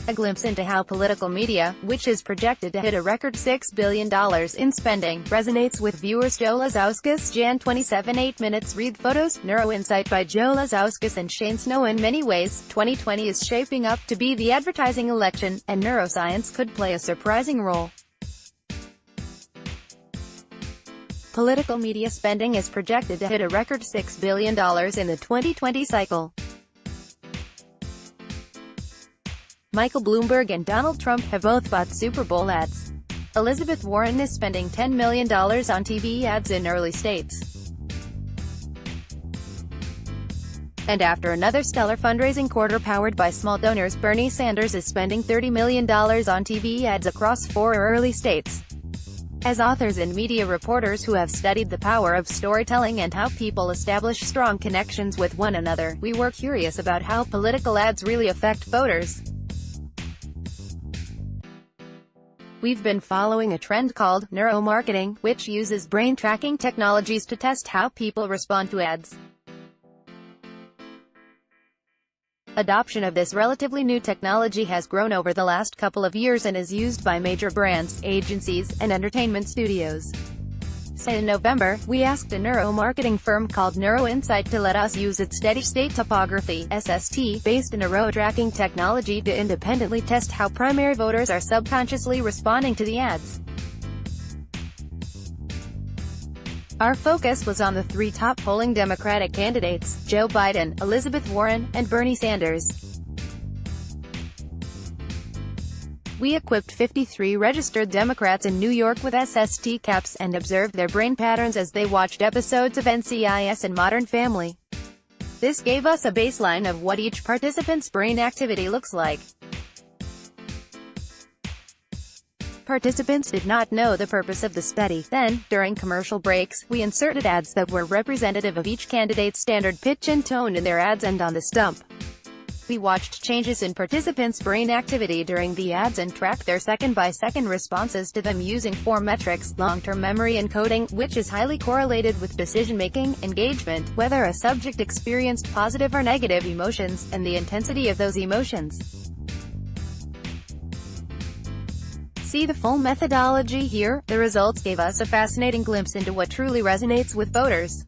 A glimpse into how political media, which is projected to hit a record $6 billion in spending, resonates with viewers Joe LazauskasJan 27 8 minutes read photos, Neuro-Insight by Joe Lazauskas and SnowIn. In many ways, 2020 is shaping up to be the advertising election, and neuroscience could play a surprising role. Political media spending is projected to hit a record $6 billion in the 2020 cycle. Michael Bloomberg and Donald Trump have both bought Super Bowl ads. Elizabeth Warren is spending $10 million on TV ads in early states. And after another stellar fundraising quarter powered by small donors, Bernie Sanders is spending $30 million on TV ads across 4 early states. As authors and media reporters who have studied the power of storytelling and how people establish strong connections with one another, we were curious about how political ads really affect voters. We've been following a trend called neuromarketing, which uses brain tracking technologies to test how people respond to ads. Adoption of this relatively new technology has grown over the last couple of years and is used by major brands, agencies, and entertainment studios. So in November, we asked a neuromarketing firm called Neuro-Insight to let us use its steady-state topography (SST) based neuro tracking technology to independently test how primary voters are subconsciously responding to the ads. Our focus was on the 3 top polling Democratic candidates, Joe Biden, Elizabeth Warren, and Bernie Sanders. We equipped 53 registered Democrats in New York with SST caps and observed their brain patterns as they watched episodes of NCIS and Modern Family. This gave us a baseline of what each participant's brain activity looks like. Participants did not know the purpose of the study. Then, during commercial breaks, we inserted ads that were representative of each candidate's standard pitch and tone in their ads and on the stump. We watched changes in participants' brain activity during the ads and tracked their second-by-second responses to them using 4 metrics: long-term memory encoding, which is highly correlated with decision-making, engagement, whether a subject experienced positive or negative emotions, and the intensity of those emotions. See the full methodology here. The results gave us a fascinating glimpse into what truly resonates with voters.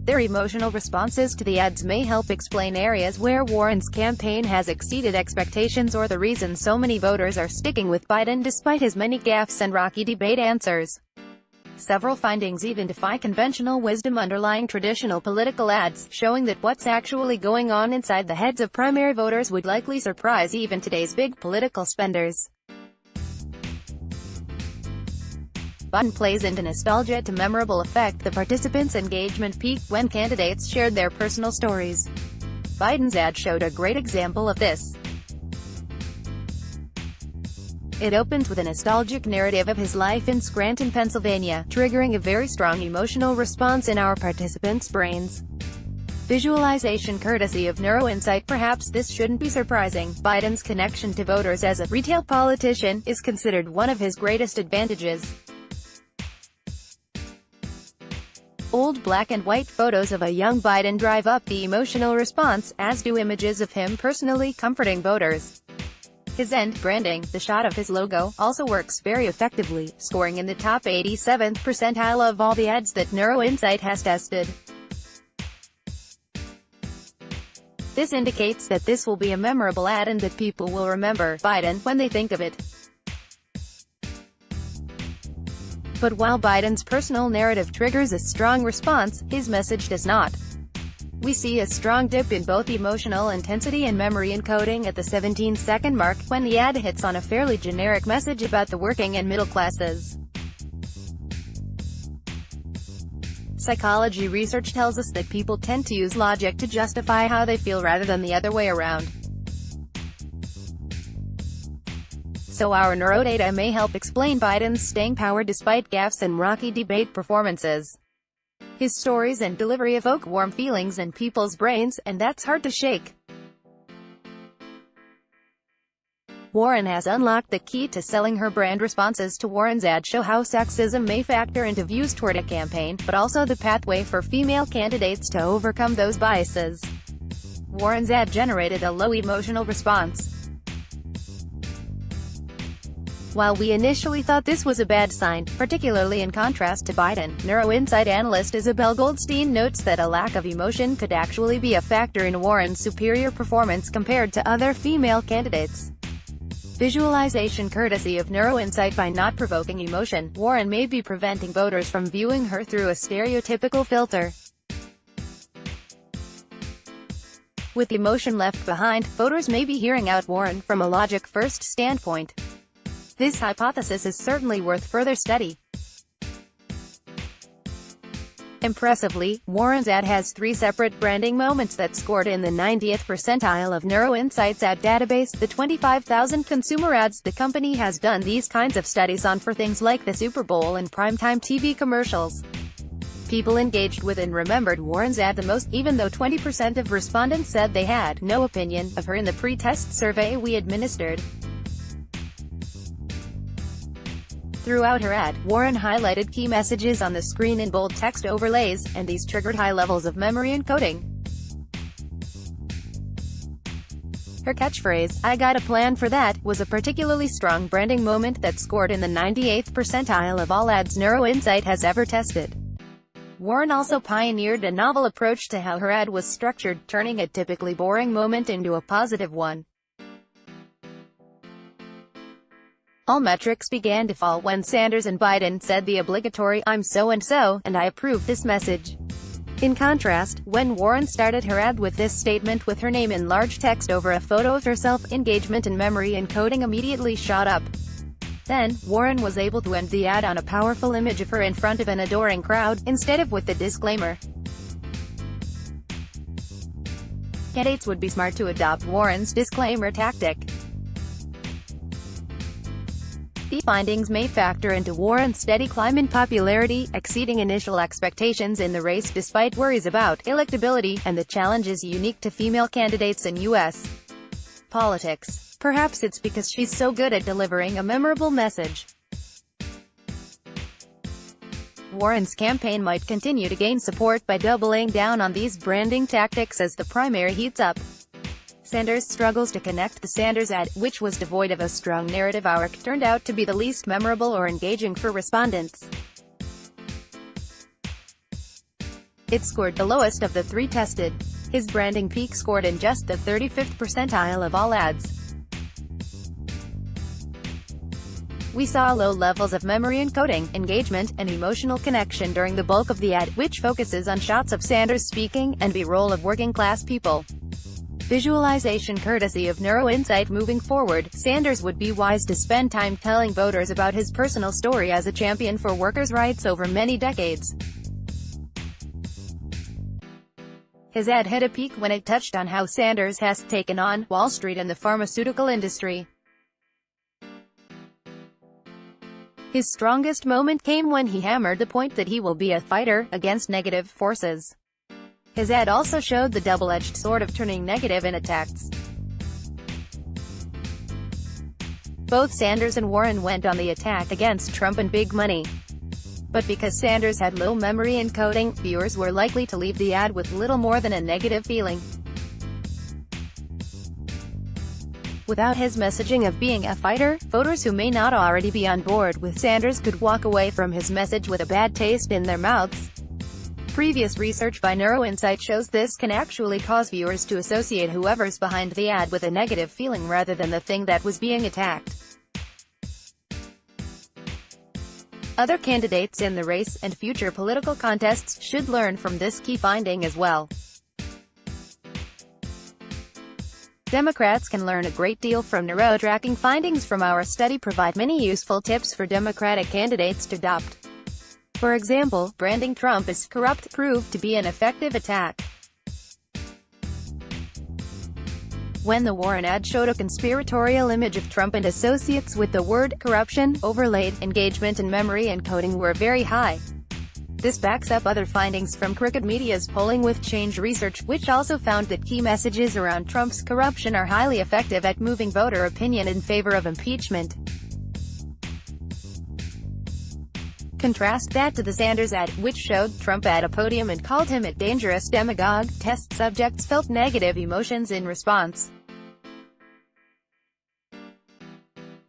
Their emotional responses to the ads may help explain areas where Warren's campaign has exceeded expectations or the reason so many voters are sticking with Biden despite his many gaffes and rocky debate answers. Several findings even defy conventional wisdom underlying traditional political ads, showing that what's actually going on inside the heads of primary voters would likely surprise even today's big political spenders. Biden plays into nostalgia to memorable effect. The participants' engagement peaked when candidates shared their personal stories. Biden's ad showed a great example of this. It opens with a nostalgic narrative of his life in Scranton, Pennsylvania, triggering a very strong emotional response in our participants' brains. Visualization courtesy of Neuro-Insight. Perhaps this shouldn't be surprising. Biden's connection to voters as a retail politician is considered one of his greatest advantages. Old black and white photos of a young Biden drive up the emotional response, as do images of him personally comforting voters. His end branding, the shot of his logo, also works very effectively, scoring in the top 87th percentile of all the ads that Neuro-Insight has tested. This indicates that this will be a memorable ad and that people will remember Biden when they think of it. But while Biden's personal narrative triggers a strong response, his message does not. We see a strong dip in both emotional intensity and memory encoding at the 17-second mark, when the ad hits on a fairly generic message about the working and middle classes. Psychology research tells us that people tend to use logic to justify how they feel rather than the other way around. So our neurodata may help explain Biden's staying power despite gaffes and rocky debate performances. His stories and delivery evoke warm feelings in people's brains, and that's hard to shake. Warren has unlocked the key to selling her brand. Responses to Warren's ad show how sexism may factor into views toward a campaign, but also the pathway for female candidates to overcome those biases. Warren's ad generated a low emotional response. While we initially thought this was a bad sign, particularly in contrast to Biden, Neuro-Insight analyst Isabel Goldstein notes that a lack of emotion could actually be a factor in Warren's superior performance compared to other female candidates. Visualization courtesy of Neuro-Insight. By not provoking emotion, Warren may be preventing voters from viewing her through a stereotypical filter. With emotion left behind, voters may be hearing out Warren from a logic-first standpoint. This hypothesis is certainly worth further study. Impressively, Warren's ad has 3 separate branding moments that scored in the 90th percentile of Neuro-Insight's ad database, the 25,000 consumer ads the company has done these kinds of studies on for things like the Super Bowl and primetime TV commercials. People engaged with and remembered Warren's ad the most, even though 20% of respondents said they had no opinion of her in the pre-test survey we administered. Throughout her ad, Warren highlighted key messages on the screen in bold text overlays, and these triggered high levels of memory encoding. Her catchphrase, "I got a plan for that," was a particularly strong branding moment that scored in the 98th percentile of all ads Neuro-Insight has ever tested. Warren also pioneered a novel approach to how her ad was structured, turning a typically boring moment into a positive one. All metrics began to fall when Sanders and Biden said the obligatory, "I'm so-and-so, and I approve this message." In contrast, when Warren started her ad with this statement with her name in large text over a photo of herself, engagement and memory encoding immediately shot up. Then, Warren was able to end the ad on a powerful image of her in front of an adoring crowd, instead of with the disclaimer. Candidates would be smart to adopt Warren's disclaimer tactic. These findings may factor into Warren's steady climb in popularity, exceeding initial expectations in the race despite worries about electability, and the challenges unique to female candidates in U.S. politics. Perhaps it's because she's so good at delivering a memorable message. Warren's campaign might continue to gain support by doubling down on these branding tactics as the primary heats up. Sanders struggles to connect. The Sanders ad, which was devoid of a strong narrative arc, turned out to be the least memorable or engaging for respondents. It scored the lowest of the 3 tested. His branding peak scored in just the 35th percentile of all ads. We saw low levels of memory encoding, engagement, and emotional connection during the bulk of the ad, which focuses on shots of Sanders speaking, and B-roll of working-class people. Visualization courtesy of Neuro-Insight. Moving forward, Sanders would be wise to spend time telling voters about his personal story as a champion for workers' rights over many decades. His ad hit a peak when it touched on how Sanders has taken on Wall Street and the pharmaceutical industry. His strongest moment came when he hammered the point that he will be a fighter against negative forces. His ad also showed the double-edged sword of turning negative in attacks. Both Sanders and Warren went on the attack against Trump and big money. But because Sanders had low memory encoding, viewers were likely to leave the ad with little more than a negative feeling. Without his messaging of being a fighter, voters who may not already be on board with Sanders could walk away from his message with a bad taste in their mouths. Previous research by Neuro-Insight shows this can actually cause viewers to associate whoever's behind the ad with a negative feeling rather than the thing that was being attacked. Other candidates in the race, and future political contests, should learn from this key finding as well. Democrats can learn a great deal from neuro-tracking findings from our study. Provide many useful tips for Democratic candidates to adopt. For example, branding Trump as corrupt proved to be an effective attack. When the Warren ad showed a conspiratorial image of Trump and associates with the word corruption, overlaid, engagement and memory encoding were very high. This backs up other findings from Crooked Media's polling with Change Research, which also found that key messages around Trump's corruption are highly effective at moving voter opinion in favor of impeachment. Contrast that to the Sanders ad, which showed Trump at a podium and called him a dangerous demagogue. Test subjects felt negative emotions in response.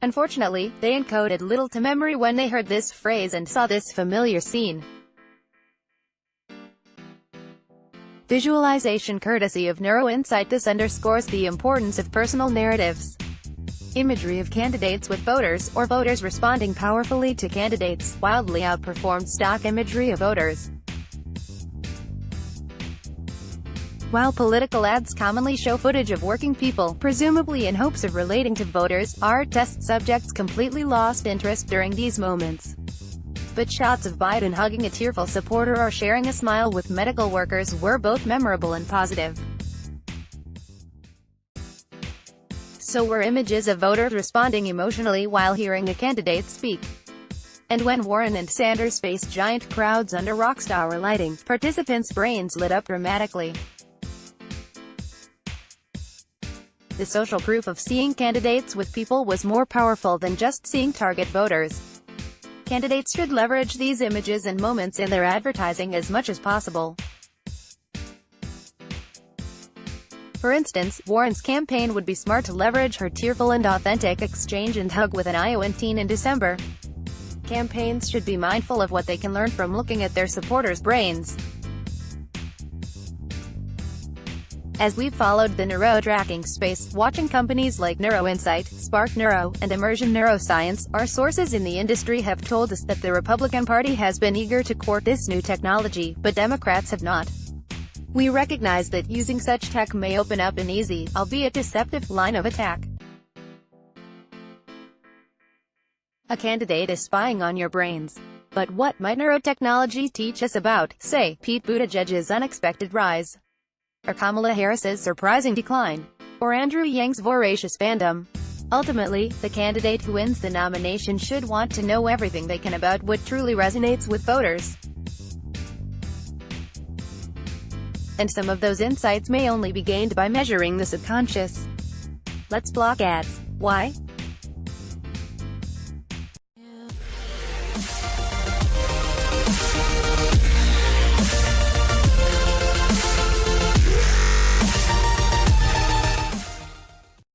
Unfortunately, they encoded little to memory when they heard this phrase and saw this familiar scene. Visualization courtesy of Neuro-Insight. This underscores the importance of personal narratives. Imagery of candidates with voters, or voters responding powerfully to candidates, wildly outperformed stock imagery of voters. While political ads commonly show footage of working people, presumably in hopes of relating to voters, our test subjects completely lost interest during these moments. But shots of Biden hugging a tearful supporter or sharing a smile with medical workers were both memorable and positive. So were images of voters responding emotionally while hearing a candidate speak. And when Warren and Sanders faced giant crowds under rockstar lighting, participants' brains lit up dramatically. The social proof of seeing candidates with people was more powerful than just seeing target voters. Candidates should leverage these images and moments in their advertising as much as possible. For instance, Warren's campaign would be smart to leverage her tearful and authentic exchange and hug with an Iowan teen in December. Campaigns should be mindful of what they can learn from looking at their supporters' brains. As we've followed the neuro-tracking space, watching companies like Neuro-Insight, Spark Neuro, and Immersion Neuroscience, our sources in the industry have told us that the Republican Party has been eager to court this new technology, but Democrats have not. We recognize that using such tech may open up an easy, albeit deceptive, line of attack. A candidate is spying on your brains. But what might neurotechnology teach us about, say, Pete Buttigieg's unexpected rise? Or Kamala Harris's surprising decline? Or Andrew Yang's voracious fandom? Ultimately, the candidate who wins the nomination should want to know everything they can about what truly resonates with voters. And some of those insights may only be gained by measuring the subconscious. Let's block ads. Why?